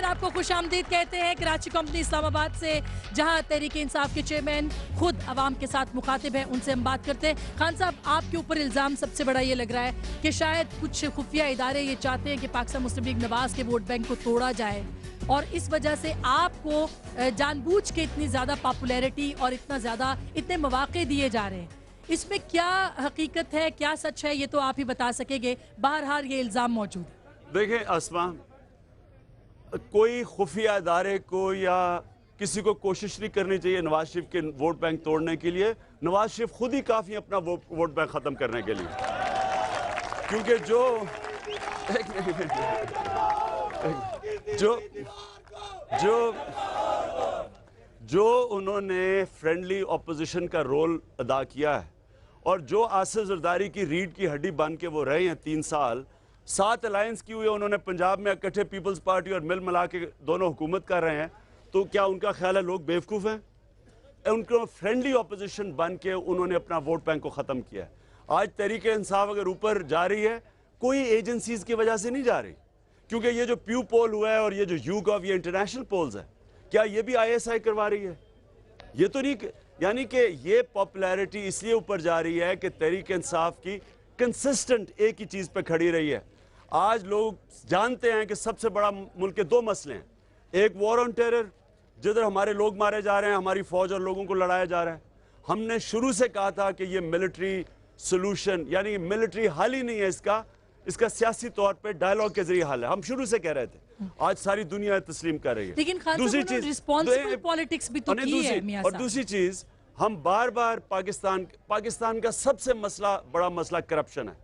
साहब को खुश आमदीद कहते हैं कराची कंपनी इस्लामाबाद से, जहां तहरीक इंसाफ के चेयरमैन खुद अवाम के साथ मुखातिब है, उनसे हम बात करते हैं। खान साहब, आपके ऊपर इल्ज़ाम सबसे बड़ा ये लग रहा है कि शायद कुछ खुफिया इदारे ये चाहते हैं कि पाकिस्तान मुस्लिम लीग नवाज के वोट बैंक को तोड़ा जाए, और इस वजह से आपको जानबूझ के इतनी ज़्यादा पॉपुलैरिटी और इतने मौके दिए जा रहे हैं। इसमें क्या हकीकत है, क्या सच है, ये तो आप ही बता सकेंगे। बहरहाल ये इल्ज़ाम मौजूद है। देखें अस्मा, कोई खुफिया इदारे को या किसी को कोशिश नहीं करनी चाहिए नवाज शरीफ के वोट बैंक तोड़ने के लिए। नवाज शरीफ खुद ही काफ़ी अपना वोट बैंक ख़त्म करने के लिए, क्योंकि जो उन्होंने फ्रेंडली अपोजिशन का रोल अदा किया है, और जो आसिफ जरदारी की रीढ़ की हड्डी बन के वो रहे हैं 3 साल, 7 अलायंस की हुई है उन्होंने पंजाब में, इकट्ठे पीपल्स पार्टी और मिल मिला के दोनों हुकूमत कर रहे हैं। तो क्या उनका ख्याल है लोग बेवकूफ़ हैं? उनको फ्रेंडली अपोजिशन बन के उन्होंने अपना वोट बैंक को ख़त्म किया है। आज तहरीक इंसाफ अगर ऊपर जा रही है, कोई एजेंसीज की वजह से नहीं जा रही, क्योंकि ये जो प्यू पोल हुआ है और ये जो यूगॉव, ये इंटरनेशनल पोल्स है, क्या ये भी ISI करवा रही है? ये तो नहीं, यानी कि ये पॉपुलैरिटी इसलिए ऊपर जा रही है कि तहरीक इंसाफ की कंसिस्टेंट एक ही चीज़ पे खड़ी रही है। आज लोग जानते हैं कि सबसे बड़ा मुल्क के 2 मसले हैं, एक वॉर ऑन टेरर, जिधर हमारे लोग मारे जा रहे हैं, हमारी फौज और लोगों को लड़ाया जा रहा है। हमने शुरू से कहा था कि ये मिलिट्री सोल्यूशन, यानी मिलिट्री हल ही नहीं है, इसका सियासी तौर पे डायलॉग के जरिए हल है। हम शुरू से कह रहे थे, आज सारी दुनिया तस्लीम कर रही है। लेकिन दूसरी चीज रिस्पॉन्सिबल पॉलिटिक्स भी तो की है मियां साहब। और दूसरी चीज, हम बार बार पाकिस्तान का सबसे बड़ा मसला करप्शन है,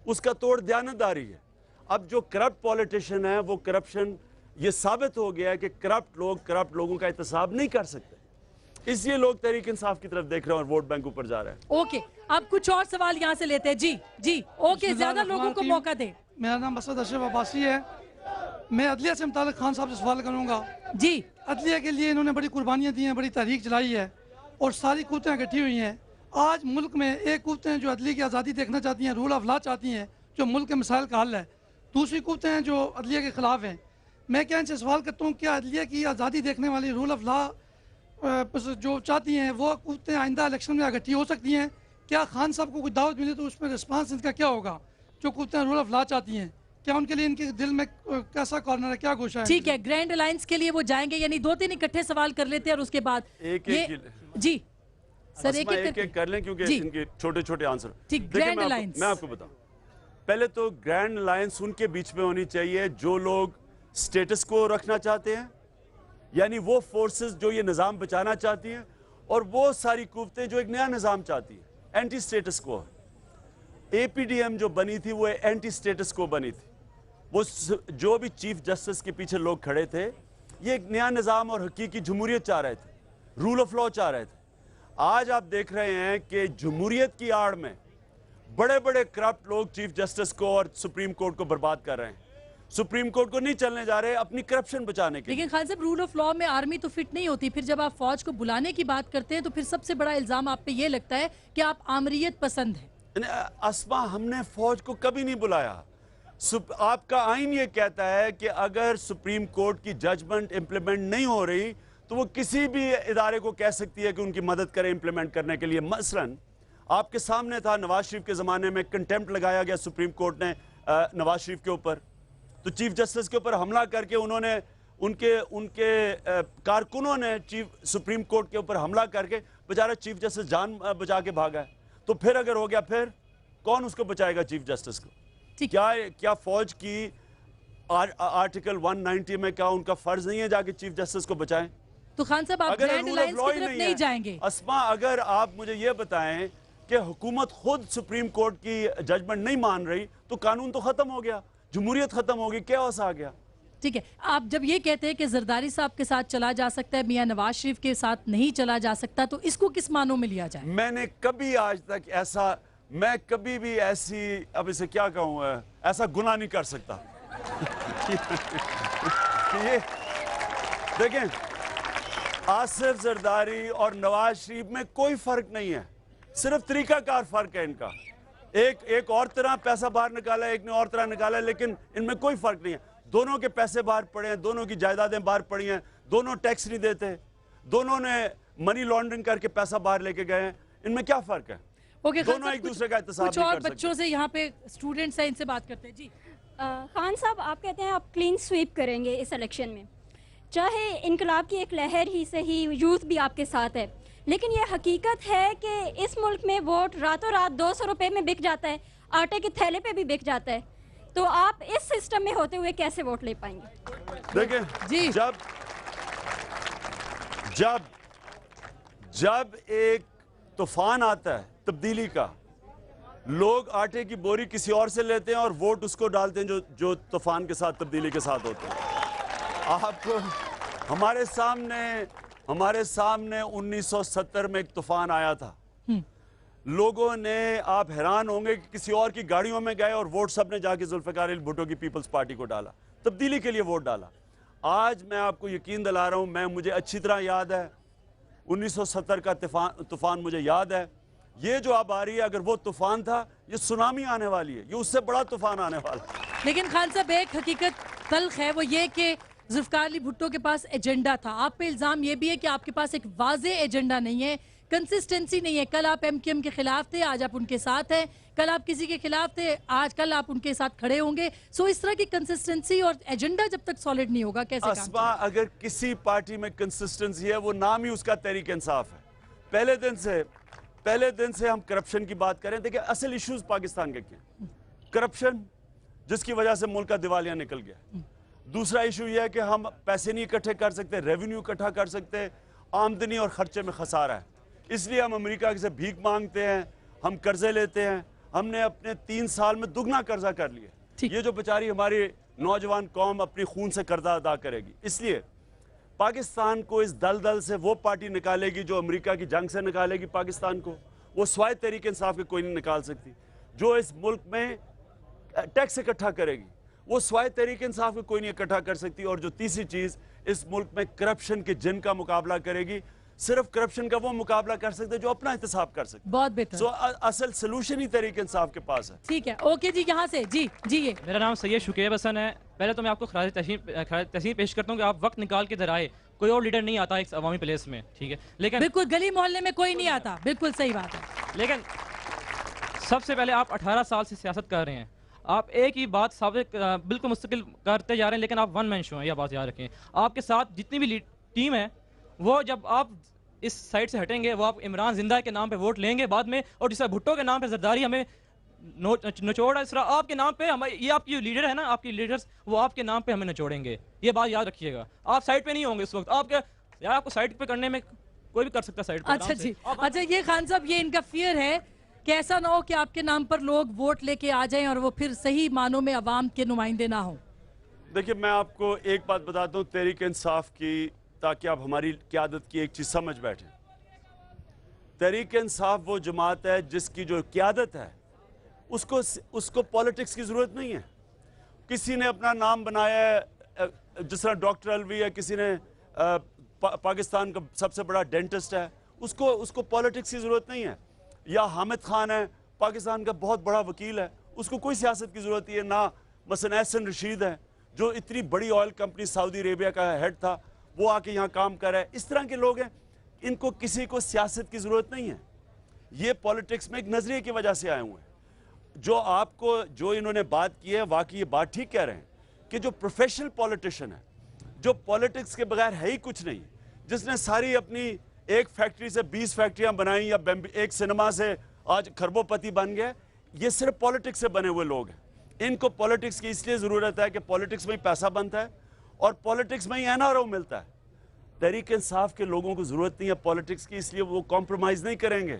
उसका तोड़ दयानतदारी है। अब जो करप्ट पॉलिटिशियन है, वो करप्शन, ये साबित हो गया है कि करप्ट लोगों का एहतसाब नहीं कर सकते, इसलिए लोग तहरीक इंसाफ की तरफ देख रहे हैं और वोट बैंक ऊपर जा रहा है। ओके, अब कुछ और सवाल यहाँ से लेते हैं। जी ओके, ज्यादा लोगों को मौका दे। मेरा नाम असद अशरफ अब्बासी है। मैं अदलिया से मुताल्लिक़ खान साहब से सवाल करूँगा। जी, अदलिया के लिए इन्होंने बड़ी कुर्बानियाँ दी हैं, बड़ी तहरीक चलाई है, और सारी कुव्वतें इकट्ठी हुई हैं। आज मुल्क में एक कुव्वतें हैं जो अदलिया की आज़ादी देखना चाहती हैं, रूल ऑफ लॉ चाहती हैं, जो मुल्क के मसाइल का हल है। दूसरी कुव्वतें हैं जो अदलिया के ख़िलाफ़ हैं। मैं क्या इनसे सवाल करता हूँ, क्या अदलिया की आज़ादी देखने वाली, रूल ऑफ लॉ जो चाहती हैं, वो कुव्वतें आइंदा इलेक्शन में इकट्ठी हो सकती हैं? क्या खान साहब को कोई दावत मिले तो उसमें रिस्पांस इनका क्या होगा? जो कुव्वतें रूल ऑफ लॉ चाहती हैं, क्या उनके लिए इनके दिल में कैसा कॉर्नर है, क्या गोशा है? ठीक है, ग्रैंड अलायंस के लिए वो जाएंगे, यानी 2-3 इकट्ठे सवाल कर लेते हैं और उसके बाद जी सर एक कर लें, क्योंकि इनके छोटे आंसर। ठीक, ग्रैंड अलायंस मैं आपको बताऊं, पहले तो ग्रैंड अलायंस उनके बीच में होनी चाहिए जो लोग स्टेटस को रखना चाहते हैं, यानी वो फोर्सेस जो ये निज़ाम बचाना चाहती हैं, और वो सारी कुव्वतें जो एक नया निज़ाम चाहती हैं, एंटी स्टेटस को। APDM जो बनी थी वो एंटी स्टेटस को बनी थी। वो जो भी चीफ जस्टिस के पीछे लोग खड़े थे, ये एक नया निज़ाम और हकीकी जमहूरियत चाह रहे थे, रूल ऑफ लॉ चाह रहे थे। आज आप देख रहे हैं कि जमहूरियत की आड़ में बड़े बड़े करप्ट लोग चीफ जस्टिस को और सुप्रीम कोर्ट को बर्बाद कर रहे हैं। सुप्रीम कोर्ट को नहीं चलने जा रहे अपनी करप्शन बचाने के। लेकिन खान साहब, रूल ऑफ लॉ में आर्मी तो फिट नहीं होती, फिर जब आप फौज को बुलाने की बात करते हैं तो फिर सबसे बड़ा इल्जाम आप पे ये लगता है कि आप आमरीयत पसंद हैं। अस्मा, हमने फौज को कभी नहीं बुलाया। आपका आइन ये कहता है कि अगर सुप्रीम कोर्ट की जजमेंट इंप्लीमेंट नहीं हो रही तो वो किसी भी इदारे को कह सकती है कि उनकी मदद करे इंप्लीमेंट करने के लिए। मसलन आपके सामने था, नवाज शरीफ के ज़माने में कंटेम्प्ट लगाया गया सुप्रीम कोर्ट ने नवाज शरीफ के ऊपर, तो चीफ जस्टिस के ऊपर हमला करके उन्होंने उनके कारकुनों ने सुप्रीम कोर्ट के ऊपर हमला करके बेचारा चीफ जस्टिस जान बचा के भागा है। तो फिर अगर हो गया, फिर कौन उसको बचाएगा चीफ जस्टिस को? क्या फौज की आर्टिकल 190 में क्या उनका फर्ज नहीं है जाके चीफ जस्टिस को बचाएं? तो खान साहब, आप ग्रैंड अलायंस की तरफ नहीं जाएंगे? अस्मा, अगर आप मुझे ये बताएं कि हुकूमत खुद सुप्रीम कोर्ट की जजमेंट नहीं मान रही तो कानून तो खत्म हो गया, जमहूरियत खत्म होगी, कैओस आ गया। ठीक है, आप जब ये कहते हैं कि जरदारी साहब के साथ चला जा सकता है, मियां नवाज शरीफ के साथ नहीं चला जा सकता, तो इसको किस मानों में लिया जाए? मैंने कभी आज तक ऐसा, मैं कभी भी ऐसी, अब इसे क्या कहूँ, ऐसा गुनाह नहीं कर सकता। ये देखें, आसिफ जरदारी और नवाज शरीफ में कोई फर्क नहीं है, सिर्फ तरीकाकार फर्क है इनका। एक और तरह पैसा बाहर निकाला है, एक ने और तरह निकाला है, लेकिन इनमें कोई फर्क नहीं है। دونوں کے پیسے باہر پڑے ہیں, دونوں کی جائیدادیں باہر پڑی ہیں, دونوں ٹیکس نہیں دیتے, دونوں نے منی لانڈرنگ کر کے پیسہ باہر لے کے گئے ہیں, ان میں کیا فرق ہے؟ دونوں ایک دوسرے کا احتساب کچھ نہیں اور کر سکتے. بچوں سے یہاں پہ اسٹوڈنٹس ہیں, ان سے بات کرتے ہیں. جی خان صاحب, آپ کہتے ہیں آپ کلین سویپ کریں گے اس الیکشن میں, چاہے انقلاب کی ایک لہر ہی سے ہی یوتھ بھی آپ کے ساتھ ہے, لیکن یہ حقیقت ہے کہ اس ملک میں ووٹ راتوں رات 200 روپے میں بک جاتا ہے, آٹے کے تھیلے پہ بھی بک جاتا ہے, تو آپ اس سسٹم میں ہوتے ہوئے کیسے ووٹ لے پائیں گے؟ دیکھیں جی جب ایک طوفان آتا ہے تبدیلی کا, لوگ آٹے کی بوری کسی اور سے لیتے ہیں اور ووٹ اس کو ڈالتے ہیں جو طوفان کے ساتھ, تبدیلی کے ساتھ ہوتے ہیں. آپ کو ہمارے سامنے 1970 میں ایک طوفان آیا تھا, لوگوں نے, آپ حیران ہوں گے کہ کسی اور کی گاڑیوں میں گئے اور ووٹ سب نے جا کے ذوالفقار علی بھٹو کی پیپلز پارٹی کو ڈالا, تبدیلی کے لیے ووٹ ڈالا. آج میں آپ کو یقین دلا رہا ہوں, مجھے اچھی طرح یاد ہے 1970 کا طوفان مجھے یاد ہے. یہ جو اب آ رہی ہے, اگر وہ طوفان تھا, یہ سونامی آنے والی ہے, یہ اس سے بڑا طوفان آنے والا ہے. لیکن خان صاحب ایک حقیقت تلخ ہے, وہ یہ کہ ذوالفقار علی بھٹو کے پاس ایجنڈا تھا. آپ پہ الزام یہ بھی ہے کہ آپ کے پاس ایک واضح ایجنڈا نہیں ہے, کنسسٹنسی نہیں ہے. کل آپ ایم کیو ایم کے خلاف تھے, آج آپ ان کے ساتھ ہیں. کل آپ کسی کے خلاف تھے, کل آپ ان کے ساتھ کھڑے ہوں گے. سو اس طرح کی کنسسٹنسی اور ایجنڈا جب تک سالڈ نہیں ہوگا کیسے کام اسما, اگر کسی پارٹی میں کنسسٹنسی ہے, وہ نام ہی اس کا تحریک انصاف ہے. پہلے دن سے ہم کرپشن کی بات کریں. دیکھیں اصل ایشوز پاکستان کے کیا ہیں؟ کرپشن, جس کی وجہ سے ملک کا دیوالیہ نکل گیا. دوسرا ایشو یہ ہے کہ ہم پیسے نہیں اکٹھے کر سکتے, ریونیو اکٹھا کر سکتے, آمدنی اور خرچے میں خسارہ ہے, اس لیے ہم امریکہ سے بھیک مانگتے ہیں, ہم قرضے لیتے ہیں. ہم نے اپنے 3 سال میں دگنا قرضہ کر لیا. یہ جو بیچاری ہماری نوجوان قوم اپنی خون سے قرضہ ادا کرے گی. اس لیے پاکستان کو اس دلدل سے وہ پارٹی نکالے گی جو امریکہ کی جنگ سے نکالے گی پاکستان کو. وہ سوائے تحریک انصاف کے کوئی نہیں نکال سکتی. جو اس ملک میں ٹیکس اکٹھا کرے گی, وہ سوائے تحریک انصاف کے کوئی نہیں اکٹھا کر سکتی. اور جو تیسری چیز, اس ملک میں کرپشن کے جن کا مقابلہ کرے گی. صرف کرپشن کا وہ مقابلہ کر سکتے جو اپنا احتساب کر سکتے. بہت بہتر. سو اصل سلوشن ہی تحریک انصاف کے پاس ہے. ٹھیک ہے, اوکے جی, یہاں سے جی یہ میرا نام سید شکیب حسن ہے. پہلے تو میں آپ کو خراج تحسین پیش کرتا ہوں کہ آپ وقت نکال کے ادھر آئے. کوئی اور لیڈر نہیں آتا ایک عوامی پلیس میں, ٹھیک ہے, لیکن بالکل گلی محلے میں کوئی نہیں آتا, بالکل صحیح بات ہے. لیکن سب سے پہلے آپ 18 سال سے سیاست کر رہے ہیں, آپ ایک ہی بات ثابت بالکل مستقل کرتے جا رہے ہیں, لیکن آپ ون مین شو ہیں, یہ بات یاد رکھیں. آپ کے ساتھ جتنی بھی ٹیم ہے, وہ جب آپ اس سائڈ سے ہٹیں گے, وہ آپ عمران زندہ کے نام پہ ووٹ لیں گے بعد میں, اور جس طرح بھٹو کے نام پہ زرداری ہمیں نچوڑا, اس طرح آپ کے نام پہ یہ آپ کی لیڈر ہے نا, آپ کی لیڈرز, وہ آپ کے نام پہ ہمیں نچوڑیں گے. یہ بات یاد رکھیے گا. آپ سائڈ پہ نہیں ہوں گے اس وقت. آپ کو سائڈ پہ کرنے میں کوئی بھی کر سکتا ہے سائڈ پہ. اچھا جی, اچھا یہ خان صاحب, یہ ان کا فیئر ہے کہ ایسا نہ ہو کہ آپ کے نام پر لوگ ووٹ لے کے آ جائیں اور وہ پھر صحیح معنوں میں عوام کے نمائندے نہ ہوں. دیکھیں میں آپ کو ایک بات بتاتا ہوں تحریک انصاف کی, تاکہ آپ ہماری قیادت کی ایک چیز سمجھ بیٹھیں. تحریک انصاف وہ جماعت ہے جس کی جو قیادت ہے, اس کو پالیٹکس کی ضرورت نہیں ہے. کسی نے اپنا نام بنایا ہے, جس طرح ڈاکٹر الوی ہے, کسی نے پاکستان کا سب سے بڑا ڈینٹسٹ ہے, اس کو پالیٹکس کی ضرورت نہیں ہے. یا حامد خان ہے, پاکستان کا بہت بڑا وکیل ہے, اس کو کوئی سیاست کی ضرورت نہیں ہے. نہ مثلا احسن رشید ہے, جو اتنی بڑی آئل کمپنی سعودی عربیہ کا ہیڈ تھا, وہ آ کے یہاں کام کر رہا ہے. اس طرح کے لوگ ہیں, ان کو کسی کو سیاست کی ضرورت نہیں ہے. یہ پالیٹکس میں ایک نظریے کی وجہ سے آئے ہوئے ہیں. جو انہوں نے بات کی ہے, واقعی یہ بات ٹھیک کہہ رہے ہیں کہ جو پروفیشنل پالیٹیشین ہے, جو پالیٹکس کے بغیر ہے ہی کچھ نہیں, جس نے ساری اپنی ایک فیکٹری سے 20 فیکٹریاں بنائیں, یا ایک سنیما سے آج کھربوں پتی بن گئے, یہ صرف پالیٹکس سے بنے ہوئے لوگ ہیں. ان کو پالیٹکس کی اس لیے ضرورت ہے کہ پالیٹکس میں ہی پیسہ بنتا ہے اور پالیٹکس میں ہی NRO ملتا ہے. تحریک انصاف کے لوگوں کو ضرورت نہیں ہے پالیٹکس کی, اس لیے وہ کمپرومائز نہیں کریں گے.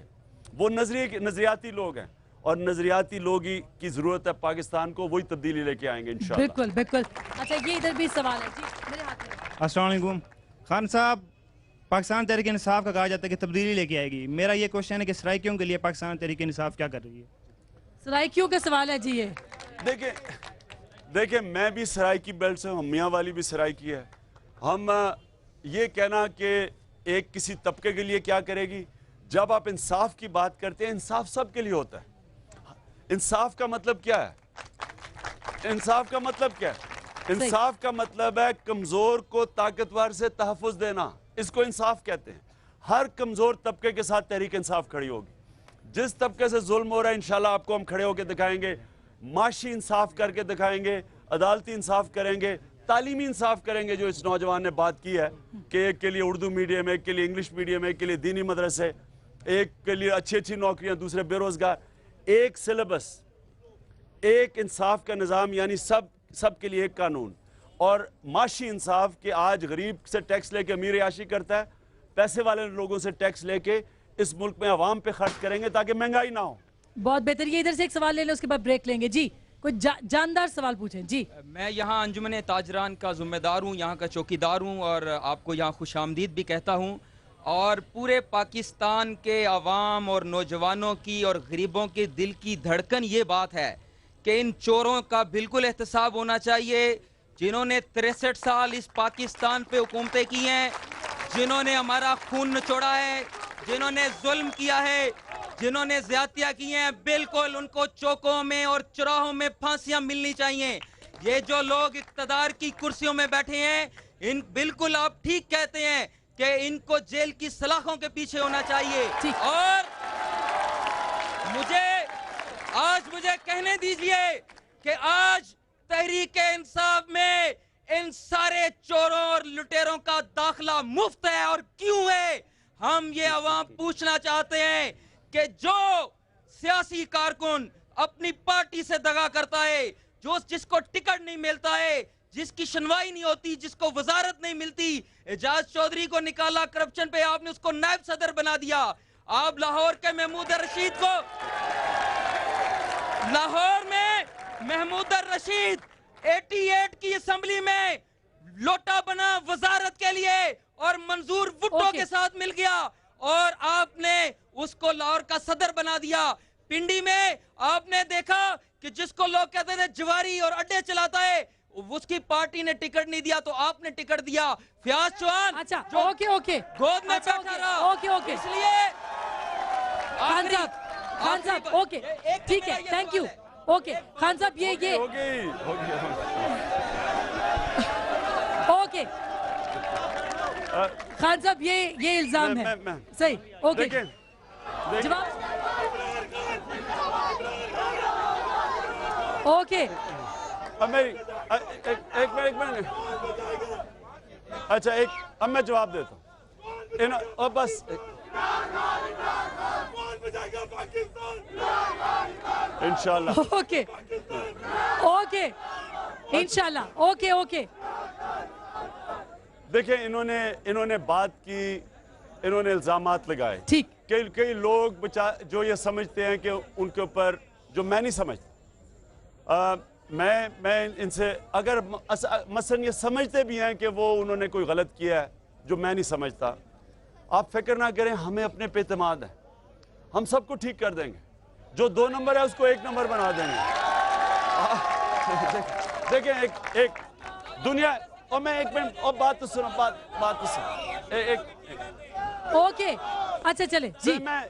وہ نظریاتی لوگ ہیں, اور نظریاتی لوگ ہی کی ضرورت ہے پاکستان کو, وہی تبدیلی لے کے آئیں گے انشاءاللہ. بالکل بالکل. اچھا یہ ادھر بھی سوال ہے جی, میرے ہاتھ میں. السلام علیکم. خان صاحب, پاکستان تحریک انصاف کا کہا جاتا ہے کہ تبدیلی لے کے آئے گی. میرا یہ کوشچن ہے کہ سرائیکیوں کے لیے پاکستان تحریک انصاف کیا کر رہی ہے؟ سرائیکیوں کا سوال ہے جی. یہ دیکھیں میں بھی سرائیکی بیلٹ سے ہوں, میاں والی بھی سرائیکی ہے. ہم یہ کہنا کہ ایک کسی طبقے کے لیے کیا کرے گی, جب آپ انصاف کی بات کرتے ہیں, انصاف سب کے لیے ہوتا ہے. انصاف کا مطلب کیا ہے؟ انصاف کا مطلب کیا ہے؟ इंसाफ का मतलब है कमजोर को ताकतवर से तहफ़्फ़ुज़ देना, इसको इंसाफ कहते हैं। हर कमजोर तबके के साथ तहरीक इंसाफ खड़ी होगी। जिस तबके से जुल्म हो रहा है इंशाल्लाह आपको हम खड़े होकर दिखाएंगे, माशी इंसाफ करके दिखाएंगे, अदालती इंसाफ करेंगे, तालीमी इंसाफ करेंगे। जो इस नौजवान ने बात की है कि एक के लिए उर्दू मीडियम, एक के लिए इंग्लिश मीडियम, एक के लिए दीनी मदरसे, एक के लिए अच्छी अच्छी नौकरियां, दूसरे बेरोजगार, एक सिलेबस, एक इंसाफ का निज़ाम, यानी सब के लिए एक कानून। और माशी इंसाफ कि आज गरीब से टैक्स लेके अमीर याशी करता है, पैसे वाले लोगों से टैक्स लेके इस मुल्क में आवाम पे खर्च करेंगे ताकि महंगाई ना हो। बहुत बेहतर। ये इधर से एक सवाल ले लें, उसके बाद ब्रेक लेंगे। जी कोई जानदार सवाल पूछें। जी मैं यहाँ अंजुमन ताजरान का ज़िम्मेदार हूँ, यहाँ का चौकीदार हूँ और आपको यहाँ खुशामदीद भी कहता हूँ। और पूरे पाकिस्तान के अवाम और नौजवानों की और गरीबों के दिल की धड़कन ये बात है कि इन चोरों का बिल्कुल एहतसाब होना चाहिए, जिन्होंने 63 साल इस पाकिस्तान पे हुकूमतें की हैं, जिन्होंने हमारा खून निचोड़ा है, जिन्होंने जुल्म किया है, जिन्होंने ज्यादतियां की हैं, बिल्कुल उनको चौकों में और चौराहों में फांसियां मिलनी चाहिए। ये जो लोग इक्तदार की कुर्सियों में बैठे हैं, इन बिल्कुल आप ठीक कहते हैं कि इनको जेल की सलाखों के पीछे होना चाहिए। और मुझे कहने दीजिए कि आज तहरीक इंसाफ में इन सारे चोरों और लुटेरों का दाखिला मुफ्त है। और क्यों है? हम ये अवाम पूछना चाहते हैं कि जो सियासी कारकुन अपनी पार्टी से दगा करता है, जिसको टिकट नहीं मिलता है, जिसकी सुनवाई नहीं होती, जिसको वजारत नहीं मिलती, एजाज चौधरी को निकाला करप्शन पे, आपने उसको नायब सदर बना दिया। आप लाहौर के महमूद रशीद को, लाहौर में महमूद रशीद 88 की असेंबली में लोटा बना वजारत के लिए और मंजूर भुट्टो के साथ मिल गया और आपने उसको लाहौर का सदर बना दिया। पिंडी में आपने देखा कि जिसको लोग कहते थे जवारी और अड्डे चलाता है, उसकी पार्टी ने टिकट नहीं दिया तो आपने टिकट दिया। फयाज चौहान अच्छा, जो ओके गोद में बैठा रहा, ओके इसलिए खान साहब ओके ठीक है, थैंक यू। ओके खान साहब ये ओके खान साहब ये इल्जाम है सही। ओके जवाब ओके एक मिनट अच्छा अब मैं जवाब देता हूँ और बस इंशाल्लाह ओके इंशाल्लाह ओके देखिए इन्होंने बात की, इन्होंने इल्जामात लगाए। ठीक, कई लोग जो ये समझते हैं कि उनके ऊपर, जो मैं नहीं समझता, मैं इनसे अगर मसलन ये समझते भी हैं कि वो उन्होंने कोई गलत किया है जो मैं नहीं समझता, आप फिक्र ना करें, हमें अपने पे इत्मीनान है, हम सबको ठीक कर देंगे। जो 2 नंबर है उसको 1 नंबर बना देंगे। देखें एक दुनिया, और मैं 1 मिनट और बात तो सुनो, बात तो सुनो। ओके अच्छा चले जी। मैं